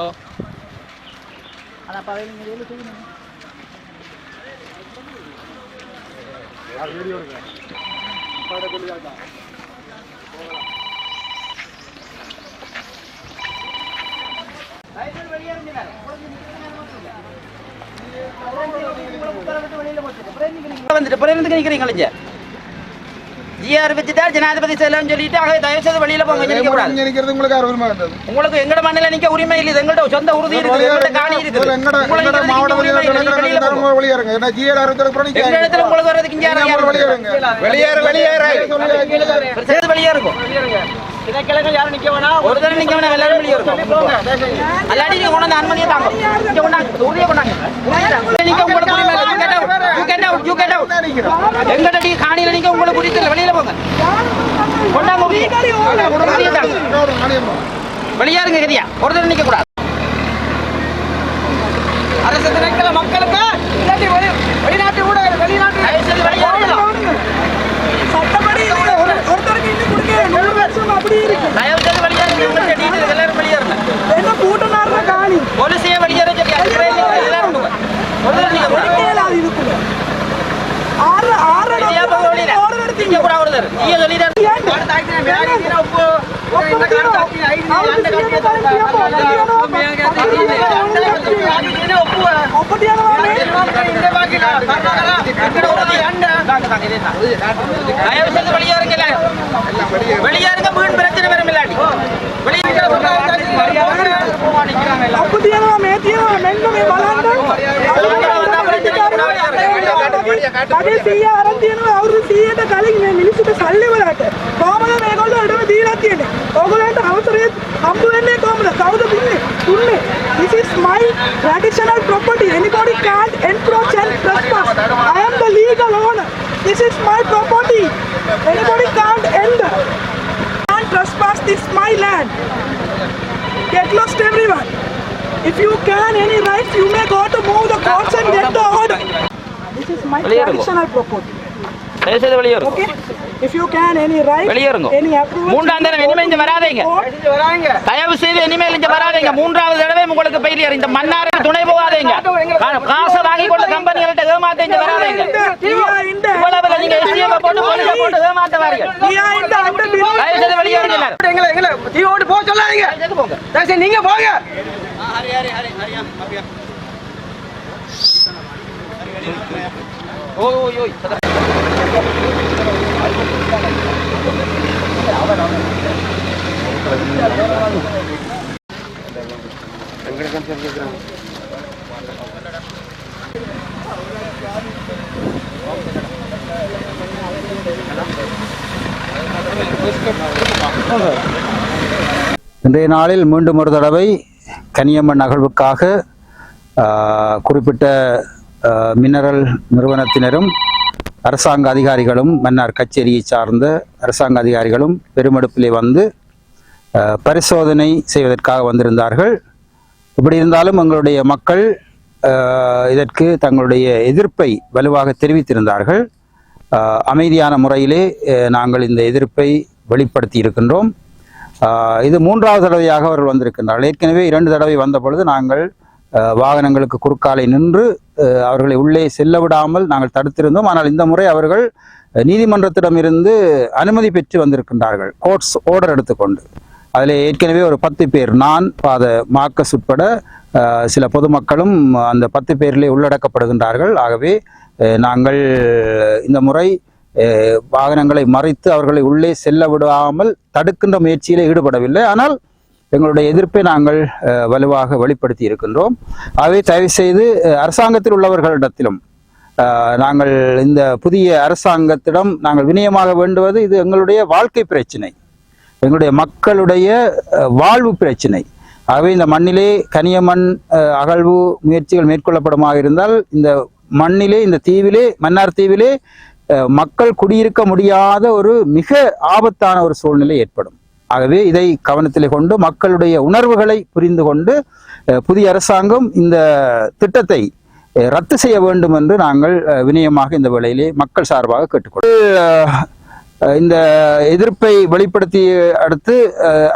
Oh. Anak paling dulu tuh ini. Video kan. Pada kelihatan. Ayo வெளிய இருங்க. வந்துட்டு நிக்கிறீங்க ஜிஆர் வச்சுட்டா ஜனாதிபதி செல்லம் சொல்லிட்டு அங்கே தயவு செய்து வெளியில போங்க நினைக்கிறது உங்களுக்கு உரிமை இருந்தது. உங்களுக்கு எங்கட மண்ணில நிக்க உரிமை இல்லை. எங்கள்ட்ட சொந்த உறுதி இருக்குது, எங்கள்ட்ட காணி இருக்குது. எங்கட மாவட்ட வெளியில இருங்க. என்ன ஜிஆர் அறுத்தறதுக்கு எங்க இடத்துல உங்களுக்கு வரதுக்கு இங்க வெளியே இருக்கும். இத கிழக்கு யாரும் நிக்க வேணாம். ஒரு தடவை நிக்க வேணாம். எல்லாரும் வெளியே இருக்கும். அல்லாடி நீங்க கொண்டு வந்து அனுமதியை தாங்க. இங்க கொண்டாங்க. உறுதியை கொண்டாங்க. நீங்க உங்களுக்கு உரிமை இல்லை. You get out. எங்கட டி காணில நீங்க உங்களுக்கு உரிமை இல்லை. வெளியில போங்க. கொண்டாங்க உறுதியை தாங்க. வெளியே இருங்க கரியா. ஒரு தடவை நிக்க கூடாது. அரசு திணைக்கள மக்களுக்கு இல்லாட்டி வெளிநாட்டு கூட வெளிநாட்டு சட்டப்படி ஒருத்தருக்கு இன்னும் கொடுக்க 100 வருஷம் அப்படி இருக்கு. தயவு செய்து வெளியே இருங்க. டீட்டெயில் எல்லாரும் வெளியே இருங்க. என்ன கூட்டனார்ல காணி போலீஸே வெளியே இருங்க. எல்லாரும் ஒரு தடவை நீங்க வெளியேலாம் இதுக்குள்ள வெளியாருங்க வீண் பிரச்சனை வரும் இல்லாட்டி මිනිස්සුන්ට සල්ලි වලට කොහමද මේගොල්ලෝ අඩම දීලා තියෙන්නේ? ඕගොල්ලන්ට අවසරය හම්බ වෙන්නේ කොහමද? කවුද දුන්නේ? This is my traditional property. Anybody can't encroach and trespass. I am the legal owner. This is my property. Anybody can't enter. Can't trespass. This is my land. Get lost, everyone. If you can any rights, you may go to move the courts and get the order. This is my traditional property. Okay? If you can any right, any approval. மூன்றாவது தடவை இனிமே இங்க வராதீங்க. தயவு செய்து இனிமேல் இங்க வராதீங்க. மூன்றாவது தடவை உங்களுக்கு பெயிலியர். இந்த மன்னாருக்கு துணை போகாதீங்க. காசை வாங்கி கொண்டு கம்பெனிகள்ட்ட ஏமாத்த இங்க வராதீங்க. இவ்வளவு நீங்க எஸ்டிஎம் போட்டு போலீஸ் போட்டு ஏமாத்த வாரீங்க. தயவு செய்து வெளியே இருங்க. எங்களை தீவோடு போக சொல்லாதீங்க. தயவு செய்து நீங்க போங்க. ஹரி ஹரி ஹரி ஹரியா அப்படியே. ஓய் ஓய் ஓய் இன்றைய நாளில் மீண்டும் ஒரு தடவை கனியம்மன் நகழ்வுக்காக குறிப்பிட்ட மினரல் நிறுவனத்தினரும் அரசாங்க அதிகாரிகளும் மன்னார் கச்சேரியை சார்ந்த அரசாங்க அதிகாரிகளும் பெருமெடுப்பிலே வந்து பரிசோதனை செய்வதற்காக வந்திருந்தார்கள். இப்படி இருந்தாலும் எங்களுடைய மக்கள் இதற்கு தங்களுடைய எதிர்ப்பை வலுவாக தெரிவித்திருந்தார்கள். அமைதியான முறையிலே நாங்கள் இந்த எதிர்ப்பை வெளிப்படுத்தி இருக்கின்றோம். இது 3வது தடவையாக அவர்கள் வந்திருக்கின்றார்கள். ஏற்கனவே 2 தடவை வந்த பொழுது நாங்கள் வாகனங்களுக்கு குறுக்காலை நின்று அவர்களை உள்ளே செல்ல விடாமல் நாங்கள் தடுத்திருந்தோம். ஆனால் இந்த முறை அவர்கள் நீதிமன்றத்திடமிருந்து அனுமதி பெற்று வந்திருக்கின்றார்கள், கோர்ட்ஸ் ஆர்டர் எடுத்துக்கொண்டு. அதில் ஏற்கனவே ஒரு 10 பேர், நான் மார்க்கஸ் உட்பட சில பொதுமக்களும் அந்த 10 பேரிலே உள்ளடக்கப்படுகின்றார்கள். ஆகவே நாங்கள் இந்த முறை வாகனங்களை மறைத்து அவர்களை உள்ளே செல்ல விடாமல் தடுக்கின்ற முயற்சியிலே ஈடுபடவில்லை. ஆனால் எங்களுடைய எதிர்ப்பை நாங்கள் வலுவாக வெளிப்படுத்தி இருக்கின்றோம். ஆகவே தயவு செய்து அரசாங்கத்தில் உள்ளவர்களிடத்திலும் நாங்கள் இந்த புதிய அரசாங்கத்திடம் நாங்கள் வினயமாக வேண்டுவது, இது எங்களுடைய வாழ்க்கை பிரச்சினை, எங்களுடைய மக்களுடைய வாழ்வு பிரச்சினை. ஆகவே இந்த மண்ணிலே கனியமண் அகழ்வு முயற்சிகள் மேற்கொள்ளப்படுமாக இருந்தால் இந்த மண்ணிலே, இந்த தீவிலே, மன்னார் தீவிலே மக்கள் குடியிருக்க முடியாத ஒரு மிக ஆபத்தான ஒரு சூழ்நிலை ஏற்படும். ஆகவே இதை கவனத்திலே கொண்டு மக்களுடைய உணர்வுகளை புரிந்து கொண்டு புதிய அரசாங்கம் இந்த திட்டத்தை ரத்து செய்ய வேண்டும் என்று நாங்கள் வினயமாக இந்த வேளையிலே மக்கள் சார்பாக கேட்டுக்கொள்கிறோம். இந்த எதிர்ப்பை வெளிப்படுத்திய அடுத்து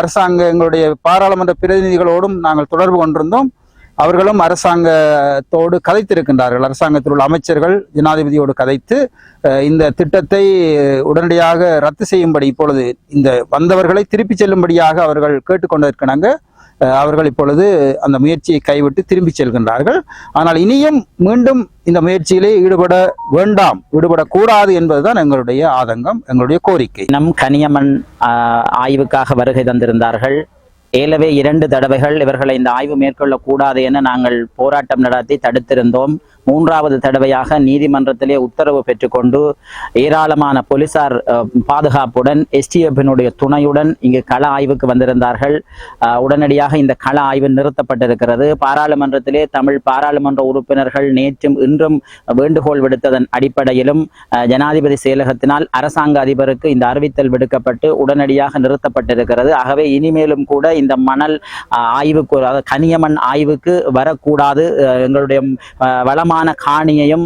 அரசாங்கங்களுடைய பாராளுமன்ற பிரதிநிதிகளோடும் நாங்கள் தொடர்பு கொண்டிருந்தோம். அவர்களும் அரசாங்கத்தோடு கதைத்திருக்கின்றார்கள். அரசாங்கத்தில் உள்ள அமைச்சர்கள் ஜனாதிபதியோடு கதைத்து இந்த திட்டத்தை உடனடியாக ரத்து செய்யும்படி, இப்பொழுது இந்த வந்தவர்களை திருப்பி செல்லும்படியாக அவர்கள் கேட்டுக்கொண்டிருக்கிறாங்க. அவர்கள் இப்பொழுது அந்த முயற்சியை கைவிட்டு திரும்பி செல்கின்றார்கள். ஆனால் இனியும் மீண்டும் இந்த முயற்சியிலே ஈடுபடக்கூடாது என்பதுதான் எங்களுடைய ஆதங்கம், எங்களுடைய கோரிக்கை. நம் கனியமண் ஆய்வுக்காக வருகை தந்திருந்தார்கள். ஏலவே 2 தடவைகள் இவர்களை இந்த ஆய்வு மேற்கொள்ளக்கூடாது என நாங்கள் போராட்டம் நடத்தி தடுத்திருந்தோம். 3வது தடவையாக நீதிமன்றத்திலே உத்தரவு பெற்றுக்கொண்டு ஏராளமான போலீசார் பாதுகாப்புடன் எஸ்டிஎஃபினுடைய துணையுடன் இங்கு கள ஆய்வுக்கு வந்திருந்தார்கள். உடனடியாக இந்த கள ஆய்வு நிறுத்தப்பட்டிருக்கிறது. பாராளுமன்றத்திலே தமிழ் பாராளுமன்ற உறுப்பினர்கள் நேற்றும் இன்றும் வேண்டுகோள் விடுத்ததன் அடிப்படையிலும் ஜனாதிபதி செயலகத்தினால் அரசாங்க அதிபருக்கு இந்த அறிவித்தல் விடுக்கப்பட்டு உடனடியாக நிறுத்தப்பட்டிருக்கிறது. ஆகவே இனிமேலும் கூட இந்த மணல் ஆய்வுக்கு, அதாவது கனியமண் ஆய்வுக்கு வரக்கூடாது. எங்களுடைய வளமான காணியையும்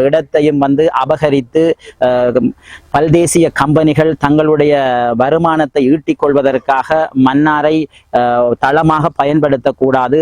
இடத்தையும் வந்து அபகரித்து பல்தேசிய கம்பெனிகள் தங்களுடைய வருமானத்தை ஈட்டிக் கொள்வதற்காக மன்னாரை தளமாக பயன்படுத்தக்கூடாது.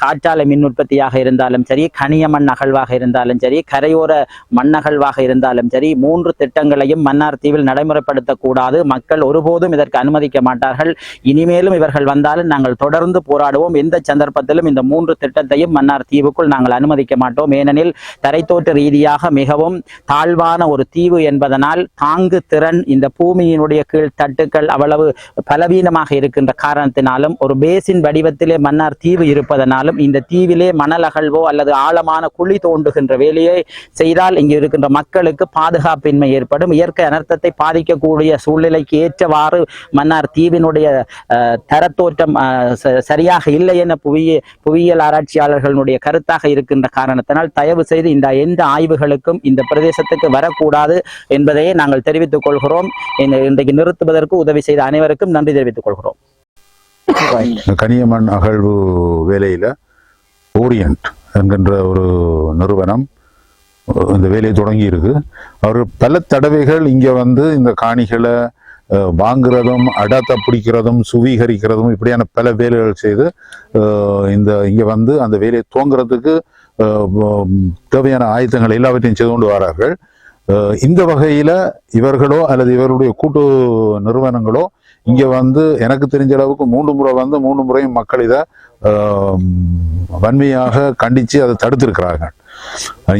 காற்றாலை மின் உற்பத்தியாக இருந்தாலும் சரி, கனியமண் அகழ்வாக இருந்தாலும் சரி, கரையோர மண்ணகழ்வாக இருந்தாலும் சரி, 3 திட்டங்களையும் மன்னார் தீவில் நடைமுறைப்படுத்தக்கூடாது. மக்கள் ஒருபோதும் இதற்கு அனுமதிக்க மாட்டார்கள். இனிமேலும் இவர்கள் வந்தாலும் நாங்கள் தொடர்ந்து போராடுவோம். எந்த சந்தர்ப்பத்திலும் இந்த 3 திட்டத்தையும் மன்னார் தீவுக்குள் நாங்கள் அனுமதிக்க மாட்டோம். ஏனெனில் தரைத்தோற்ற ரீதியாக மிகவும் தாழ்வான ஒரு தீவு என்பதனால் தாங்கு திறன், இந்த பூமியினுடைய கீழ் தட்டுக்கள் அவ்வளவு பலவீனமாக இருக்கின்ற காரணத்தினாலும், ஒரு பேசின் வடிவத்திலே மன்னார் தீவு இருப்பதனாலும் இந்த தீவிலே மணல் அகழ்வோ அல்லது ஆழமான குழி தோண்டுகின்ற வேலையை செய்தால் இங்கு இருக்கின்ற மக்களுக்கு பாதுகாப்பின்மை ஏற்படும். இயற்கை அனர்த்தத்தை பாதிக்கக்கூடிய சூழ்நிலைக்கு ஏற்றவாறு மன்னார் தீவினுடைய தரத்தோற்றம் சரியாக இல்லை என புவியியல் ஆராய்ச்சியாளர்களுடைய கருத்தாக இருக்கின்ற காரணத்தினால் தயவு செய்து இந்த எந்த ஆய்வுகளுக்கும் இந்த பிரதேசத்துக்கு வரக்கூடாது என்பதையே நாங்கள் தெரிவித்துக் கொள்கிறோம். இன்றைக்கு நிறுத்துவதற்கு உதவி செய்த அனைவருக்கும் நன்றி தெரிவித்துக் கொள்கிறோம். கனியமண் அகழ்வு வேலையில ஓரியன்ட் என்கின்ற ஒரு நிறுவனம் இந்த வேலையை தொடங்கி இருக்கு. அவர் பல தடவைகள் இங்க வந்து இந்த காணிகளை வாங்குறதும் அடாத்தா பிடிக்கிறதும் சுவீகரிக்கிறதும் இப்படியான பல வேலைகள் செய்து இங்க வந்து அந்த வேலையை துவங்குறதுக்கு தேவையான ஆயுதங்கள் எல்லாவற்றையும் செய்து கொண்டு வரார்கள். இந்த வகையில இவர்களோ அல்லது இவருடைய கூட்டு நிறுவனங்களோ இங்க வந்து எனக்கு தெரிஞ்ச அளவுக்கு 3 முறை வந்து 3 முறையும் மக்கள் இதை வன்மையாக கண்டிச்சு அதை தடுத்திருக்கிறார்கள்.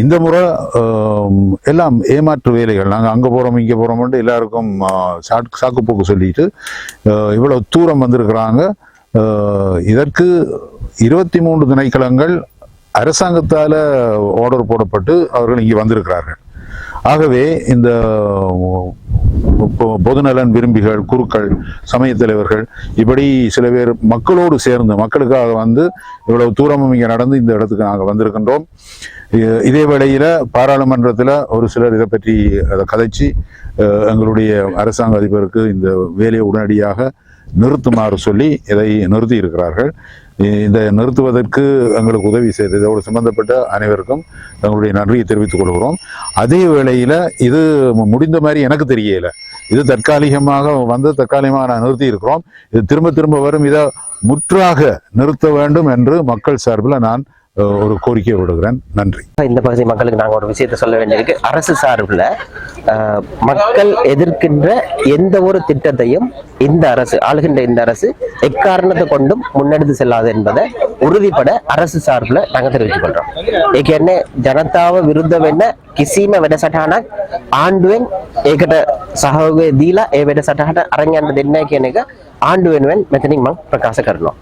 இந்த முறை எல்லாம் ஏமாற்று வேலைகள், நாங்கள் அங்கே போகிறோம் இங்கே போகிறோம்ட்டு எல்லாருக்கும் சாக்குப்போக்கு சொல்லிட்டு இவ்வளவு தூரம் வந்திருக்கிறாங்க. இதற்கு 23 திணைக்களங்கள் அரசாங்கத்தால் ஆர்டர் போடப்பட்டு அவர்கள் இங்கே வந்திருக்கிறார்கள். ஆகவே இந்த பொதுநலன் விரும்பிகள், குருக்கள், சமய தலைவர்கள் இப்படி சில பேர் மக்களோடு சேர்ந்து மக்களுக்காக வந்து இவ்வளவு தூரமும் இங்கே நடந்து இந்த இடத்துக்கு நாங்கள் வந்திருக்கின்றோம். இதே வேளையில பாராளுமன்றத்தில் ஒரு சிலர் இதை பற்றி அதை கதைச்சு எங்களுடைய அரசாங்க அதிபருக்கு இந்த வேலையை உடனடியாக நிறுத்துமாறு சொல்லி இதை நிறுத்தி இருக்கிறார்கள். இந்த நிறுத்துவதற்கு எங்களுக்கு உதவி செய்து இதோடு சம்பந்தப்பட்ட அனைவருக்கும் எங்களுடைய நன்றியை தெரிவித்துக் கொள்கிறோம். அதே வேளையில இது முடிந்த மாதிரி எனக்கு தெரியல. இது தற்காலிகமாக நான் நிறுத்தி இருக்கிறோம். இது திரும்ப திரும்ப வரும். இதை முற்றாக நிறுத்த வேண்டும் என்று மக்கள் சார்பில் நான் ஒரு கோரிக்கை விடுகிறேன். நன்றி. இந்த பகுதி மக்களுக்கு நாங்கள் ஒரு விஷயத்தை சொல்ல வேண்டியிருக்கு. அரசு சார்பில் மக்கள் எதிர்க்கின்ற எந்த ஒரு திட்டத்தையும் இந்த அரசு ஆளுகின்ற இந்த அரசு எக்காரணத்தை கொண்டும் முன்னெடுத்து செல்லாது என்பதை உறுதிப்பட அரசு சார்பில் நாங்கள் தெரிவித்துக் கொள்றோம். ඒකන්නේ ජනතාව විරුද්ධ වෙන්න කිසිම වැඩසටහනක් ආණ්ඩුවෙන් ඒකට සහයෝගය දීලා ඒ වැඩසටහනට අරන් යන්න දෙන්නේ නැහැ කියන එක ආණ්ඩුව වෙනුවෙන් මෙතනින් මම ප්‍රකාශ කරනවා.